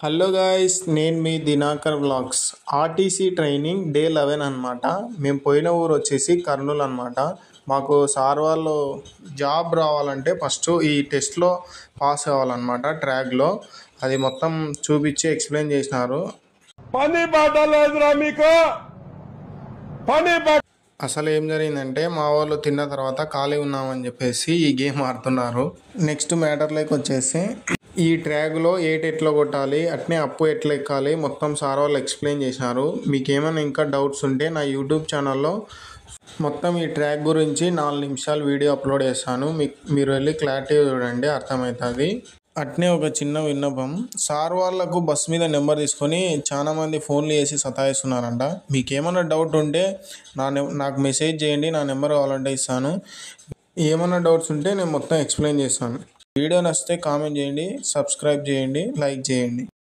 Hello guys, నేను మీ Dinakar vlogs. RTC training day 11 అనమాట. మేము పోయిన ఊరు వచ్చేసి కర్నూలు అనమాట. మాకు సార్ వాళ్ళు జాబ్ రావాలంటే ఫస్ట్ ఈ టెస్ట్లో పాస్ అవ్వాలన్నమాట. ట్రాక్లో అది మొత్తం చూపించి ఎక్స్ప్లెయిన్ చేసినారు. పని బాట లేదురా మీకు, పని అసలు ఏం జరిగిందంటే మా వాళ్ళు తిన్న తర్వాత ఖాళీ ఉన్నామని చెప్పేసి ఈ గేమ్ ఆడుతున్నారు. నెక్స్ట్ మ్యాటర్లోకి వచ్చేసి ఈ ట్రాక్లో ఎట్లా కొట్టాలి, అట్నే అప్పు ఎట్లా ఎక్కాలి మొత్తం సార్ వాళ్ళు ఎక్స్ప్లెయిన్ చేసినారు. మీకు ఏమైనా ఇంకా డౌట్స్ ఉంటే నా యూట్యూబ్ ఛానల్లో మొత్తం ఈ ట్రాక్ గురించి 4 నిమిషాలు వీడియో అప్లోడ్ చేస్తాను. మీరు వెళ్ళి క్లారిటీగా చూడండి, అర్థమవుతుంది. అట్నే ఒక చిన్న విన్నపం, సార్ వాళ్ళకు బస్ మీద నెంబర్ తీసుకొని చాలా మంది ఫోన్లు చేసి సతాయిస్తున్నారంట. మీకు ఏమైనా డౌట్ ఉంటే నాకు మెసేజ్ చేయండి, నా నెంబర్ కావాలంటే ఇస్తాను. ఏమైనా డౌట్స్ ఉంటే నేను మొత్తం ఎక్స్ప్లెయిన్ చేస్తాను. వీడియో నచ్చితే కామెంట్ చేయండి, సబ్స్క్రైబ్ చేయండి, లైక్ చేయండి.